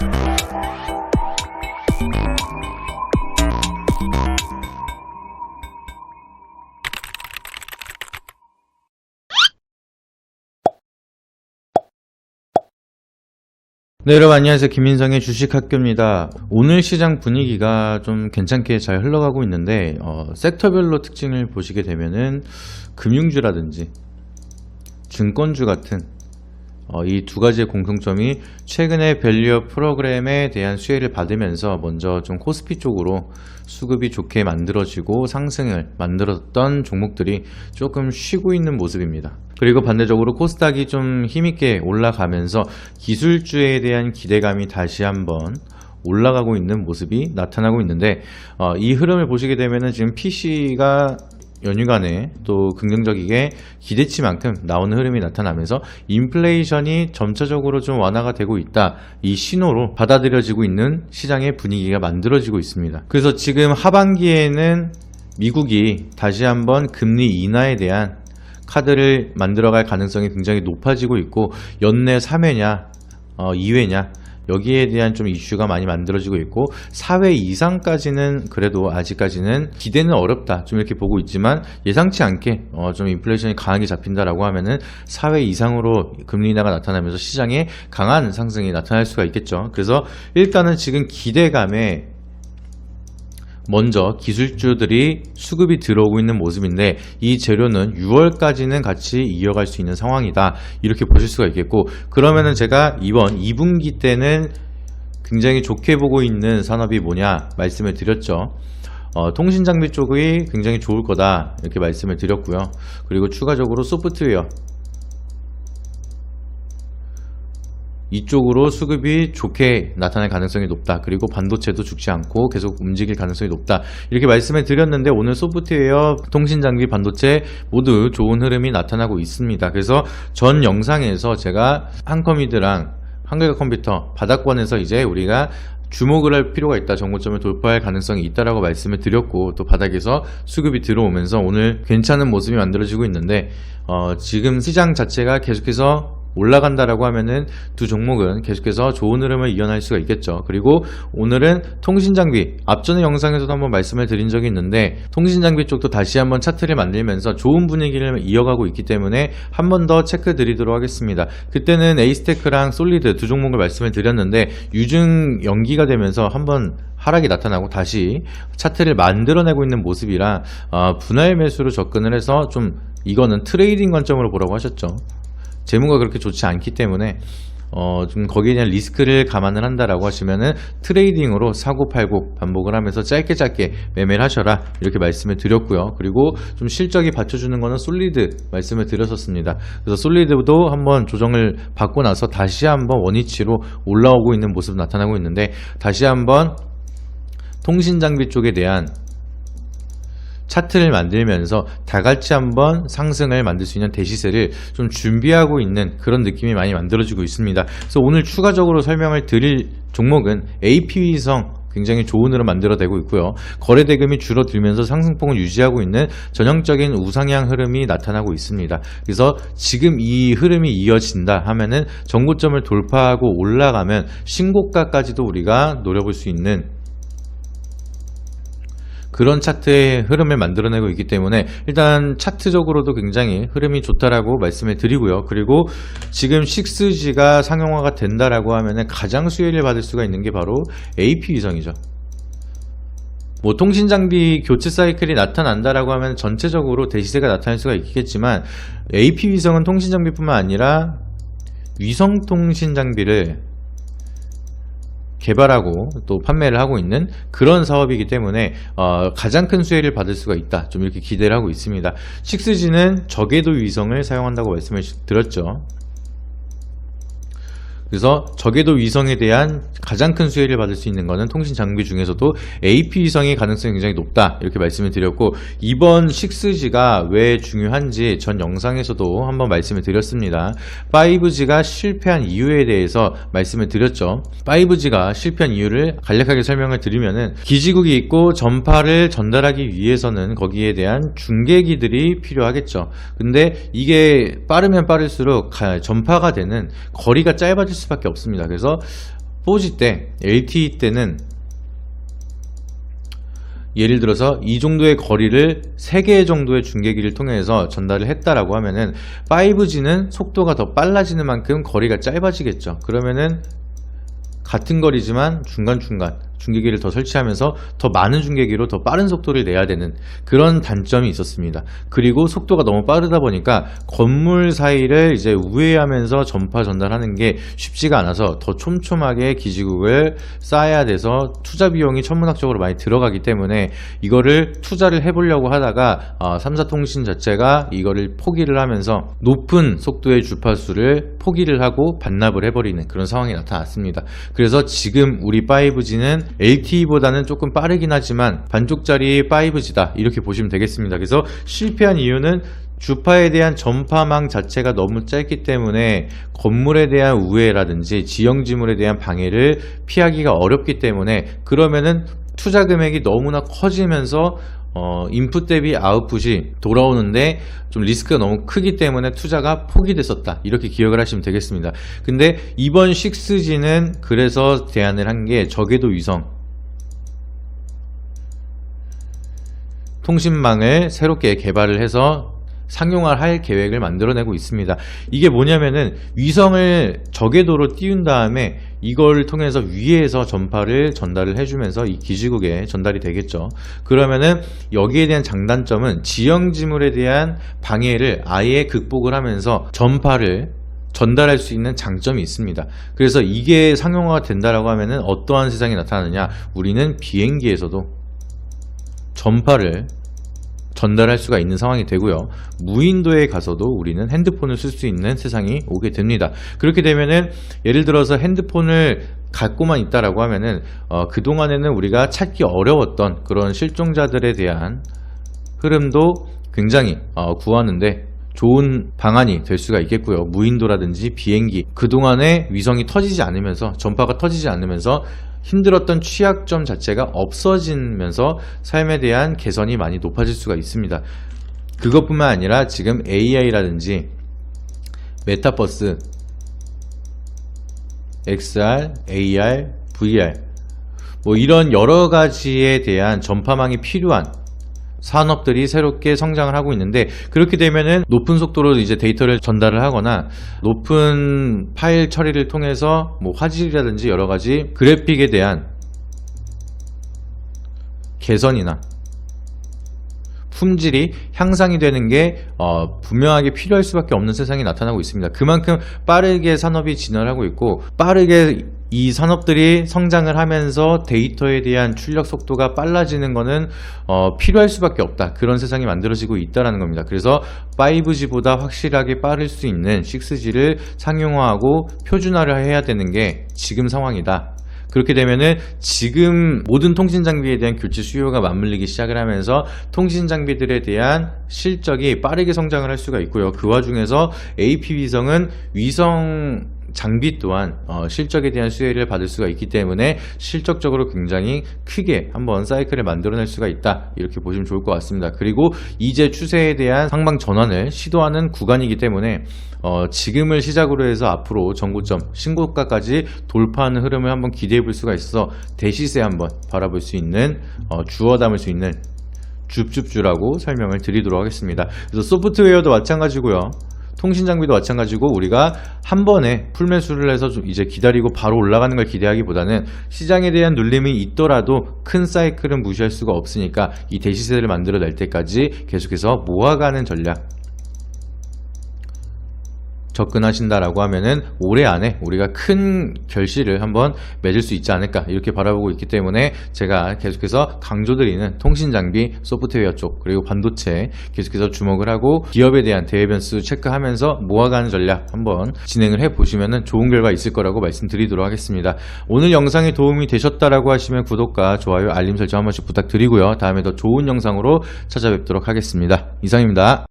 네, 여러분 안녕하세요. 김인성의 주식학교입니다. 오늘 시장 분위기가 좀 괜찮게 잘 흘러가고 있는데 섹터별로 특징을 보시게 되면은 금융주라든지 증권주 같은 이 두 가지의 공통점이 최근에 밸류업 프로그램에 대한 수혜를 받으면서 먼저 좀 코스피 쪽으로 수급이 좋게 만들어지고 상승을 만들었던 종목들이 조금 쉬고 있는 모습입니다. 그리고 반대적으로 코스닥이 좀 힘있게 올라가면서 기술주에 대한 기대감이 다시 한번 올라가고 있는 모습이 나타나고 있는데 이 흐름을 보시게 되면은 지금 PC가 연휴간에 또 긍정적이게 기대치만큼 나오는 흐름이 나타나면서 인플레이션이 점차적으로 좀 완화가 되고 있다, 이 신호로 받아들여지고 있는 시장의 분위기가 만들어지고 있습니다. 그래서 지금 하반기에는 미국이 다시 한번 금리 인하에 대한 카드를 만들어갈 가능성이 굉장히 높아지고 있고, 연내 3회냐 2회냐 여기에 대한 좀 이슈가 많이 만들어지고 있고, 4회 이상까지는 그래도 아직까지는 기대는 어렵다 좀 이렇게 보고 있지만, 예상치 않게 좀 인플레이션이 강하게 잡힌다라고 하면은 4회 이상으로 금리 인하가 나타나면서 시장에 강한 상승이 나타날 수가 있겠죠. 그래서 일단은 지금 기대감에 먼저 기술주들이 수급이 들어오고 있는 모습인데, 이 재료는 6월까지는 같이 이어갈 수 있는 상황이다 이렇게 보실 수가 있겠고, 그러면은 제가 이번 2분기 때는 굉장히 좋게 보고 있는 산업이 뭐냐 말씀을 드렸죠. 통신장비 쪽이 굉장히 좋을 거다 이렇게 말씀을 드렸고요. 그리고 추가적으로 소프트웨어 이쪽으로 수급이 좋게 나타날 가능성이 높다. 그리고 반도체도 죽지 않고 계속 움직일 가능성이 높다 이렇게 말씀을 드렸는데, 오늘 소프트웨어, 통신장비, 반도체 모두 좋은 흐름이 나타나고 있습니다. 그래서 전 영상에서 제가 한컴이드랑 한글과컴퓨터 바닥권에서 이제 우리가 주목을 할 필요가 있다, 정고점을 돌파할 가능성이 있다라고 말씀을 드렸고, 또 바닥에서 수급이 들어오면서 오늘 괜찮은 모습이 만들어지고 있는데, 지금 시장 자체가 계속해서 올라간다라고 하면은 두 종목은 계속해서 좋은 흐름을 이어날 수가 있겠죠. 그리고 오늘은 통신장비, 앞전의 영상에서도 한번 말씀을 드린 적이 있는데, 통신장비 쪽도 다시 한번 차트를 만들면서 좋은 분위기를 이어가고 있기 때문에 한 번 더 체크 드리도록 하겠습니다. 그때는 에이스테크랑 솔리드 두 종목을 말씀을 드렸는데, 유증 연기가 되면서 한번 하락이 나타나고 다시 차트를 만들어내고 있는 모습이라 분할 매수로 접근을 해서 좀 이거는 트레이딩 관점으로 보라고 하셨죠. 재무가 그렇게 좋지 않기 때문에 좀 거기에 대한 리스크를 감안을 한다라고 하시면은 트레이딩으로 사고 팔고 반복을 하면서 짧게 매매를 하셔라 이렇게 말씀을 드렸고요. 그리고 좀 실적이 받쳐주는 거는 솔리드 말씀을 드렸었습니다. 그래서 솔리드도 한번 조정을 받고 나서 다시 한번 원위치로 올라오고 있는 모습 나타나고 있는데, 다시 한번 통신장비 쪽에 대한 차트를 만들면서 다같이 한번 상승을 만들 수 있는 대시세를 좀 준비하고 있는 그런 느낌이 많이 만들어지고 있습니다. 그래서 오늘 추가적으로 설명을 드릴 종목은 AP위성 굉장히 좋은 흐름 만들어내고 있고요. 거래대금이 줄어들면서 상승폭을 유지하고 있는 전형적인 우상향 흐름이 나타나고 있습니다. 그래서 지금 이 흐름이 이어진다 하면은 정고점을 돌파하고 올라가면 신고가까지도 우리가 노려볼 수 있는 그런 차트의 흐름을 만들어내고 있기 때문에, 일단 차트적으로도 굉장히 흐름이 좋다라고 말씀을 드리고요. 그리고 지금 6G가 상용화가 된다라고 하면은 가장 수혜를 받을 수가 있는 게 바로 AP위성이죠. 뭐 통신장비 교체 사이클이 나타난다라고 하면 전체적으로 대시세가 나타날 수가 있겠지만, AP위성은 통신장비뿐만 아니라 위성통신장비를 개발하고 또 판매를 하고 있는 그런 사업이기 때문에 가장 큰 수혜를 받을 수가 있다 좀 이렇게 기대를 하고 있습니다. 6G는 저궤도 위성을 사용한다고 말씀을 드렸죠. 그래서 저궤도 위성에 대한 가장 큰 수혜를 받을 수 있는 것은 통신 장비 중에서도 AP위성의 가능성이 굉장히 높다 이렇게 말씀을 드렸고, 이번 6G가 왜 중요한지 전 영상에서도 한번 말씀을 드렸습니다. 5G가 실패한 이유에 대해서 말씀을 드렸죠. 5G가 실패한 이유를 간략하게 설명을 드리면은, 기지국이 있고 전파를 전달하기 위해서는 거기에 대한 중계기들이 필요하겠죠. 근데 이게 빠르면 빠를수록 전파가 되는 거리가 짧아질 수밖에 없습니다. 그래서 4G 때, LTE 때는 예를 들어서 이 정도의 거리를 3개 정도의 중계기를 통해서 전달을 했다라고 하면은 5G는 속도가 더 빨라지는 만큼 거리가 짧아지겠죠. 그러면은 같은 거리지만 중간중간 중계기를 더 설치하면서 더 많은 중계기로 더 빠른 속도를 내야 되는 그런 단점이 있었습니다. 그리고 속도가 너무 빠르다 보니까 건물 사이를 이제 우회하면서 전파 전달하는 게 쉽지가 않아서 더 촘촘하게 기지국을 쌓아야 돼서 투자 비용이 천문학적으로 많이 들어가기 때문에 이거를 투자를 해보려고 하다가 삼사통신 자체가 이거를 포기를 하면서 높은 속도의 주파수를 포기를 하고 반납을 해버리는 그런 상황이 나타났습니다. 그래서 지금 우리 5G는 LTE보다는 조금 빠르긴 하지만 반쪽짜리 5G다 이렇게 보시면 되겠습니다. 그래서 실패한 이유는 주파에 대한 전파망 자체가 너무 짧기 때문에 건물에 대한 우회라든지 지형지물에 대한 방해를 피하기가 어렵기 때문에 그러면은 투자 금액이 너무나 커지면서 인풋 대비 아웃풋이 돌아오는데 좀 리스크가 너무 크기 때문에 투자가 포기됐었다 이렇게 기억을 하시면 되겠습니다. 근데 이번 6G는 그래서 제안을 한 게 저궤도 위성 통신망을 새롭게 개발을 해서 상용화할 계획을 만들어내고 있습니다. 이게 뭐냐면은 위성을 저궤도로 띄운 다음에 이걸 통해서 위에서 전파를 전달을 해주면서 이 기지국에 전달이 되겠죠. 그러면은 여기에 대한 장단점은 지형지물에 대한 방해를 아예 극복을 하면서 전파를 전달할 수 있는 장점이 있습니다. 그래서 이게 상용화가 된다라고 하면은 어떠한 세상이 나타나느냐, 우리는 비행기에서도 전파를 전달할 수가 있는 상황이 되고요. 무인도에 가서도 우리는 핸드폰을 쓸 수 있는 세상이 오게 됩니다. 그렇게 되면은 예를 들어서 핸드폰을 갖고만 있다라고 하면은 그동안에는 우리가 찾기 어려웠던 그런 실종자들에 대한 흐름도 굉장히 구하는데 좋은 방안이 될 수가 있겠고요. 무인도라든지 비행기, 그동안에 위성이 터지지 않으면서 전파가 터지지 않으면서 힘들었던 취약점 자체가 없어지면서 삶에 대한 개선이 많이 높아질 수가 있습니다. 그것뿐만 아니라 지금 AI라든지 메타버스, XR, AR, VR 뭐 이런 여러 가지에 대한 전파망이 필요한 산업들이 새롭게 성장을 하고 있는데, 그렇게 되면은 높은 속도로 이제 데이터를 전달을 하거나 높은 파일 처리를 통해서 뭐 화질이라든지 여러 가지 그래픽에 대한 개선이나 품질이 향상이 되는 게 분명하게 필요할 수밖에 없는 세상이 나타나고 있습니다. 그만큼 빠르게 산업이 진화를 하고 있고, 빠르게 이 산업들이 성장을 하면서 데이터에 대한 출력 속도가 빨라지는 것은 필요할 수밖에 없다. 그런 세상이 만들어지고 있다는 겁니다. 그래서 5G보다 확실하게 빠를 수 있는 6G를 상용화하고 표준화를 해야 되는 게 지금 상황이다. 그렇게 되면은 지금 모든 통신 장비에 대한 교체 수요가 맞물리기 시작을 하면서 통신 장비들에 대한 실적이 빠르게 성장을 할 수가 있고요. 그 와중에서 AP 위성은 위성 장비 또한 실적에 대한 수혜를 받을 수가 있기 때문에 실적적으로 굉장히 크게 한번 사이클을 만들어낼 수가 있다, 이렇게 보시면 좋을 것 같습니다. 그리고 이제 추세에 대한 상방 전환을 시도하는 구간이기 때문에 지금을 시작으로 해서 앞으로 전고점 신고가까지 돌파하는 흐름을 한번 기대해 볼 수가 있어서 대시세 한번 바라볼 수 있는 주워 담을 수 있는 줍줍주라고 설명을 드리도록 하겠습니다. 그래서 소프트웨어도 마찬가지고요, 통신 장비도 마찬가지고, 우리가 한 번에 풀매수를 해서 좀 이제 기다리고 바로 올라가는 걸 기대하기보다는 시장에 대한 눌림이 있더라도 큰 사이클은 무시할 수가 없으니까 이 대시세를 만들어낼 때까지 계속해서 모아가는 전략 접근하신다라고 하면은 올해 안에 우리가 큰 결실을 한번 맺을 수 있지 않을까, 이렇게 바라보고 있기 때문에 제가 계속해서 강조드리는 통신장비, 소프트웨어 쪽, 그리고 반도체 계속해서 주목을 하고 기업에 대한 대외 변수 체크하면서 모아가는 전략 한번 진행을 해보시면 좋은 결과 있을 거라고 말씀드리도록 하겠습니다. 오늘 영상이 도움이 되셨다라고 하시면 구독과 좋아요, 알림 설정 한 번씩 부탁드리고요. 다음에 더 좋은 영상으로 찾아뵙도록 하겠습니다. 이상입니다.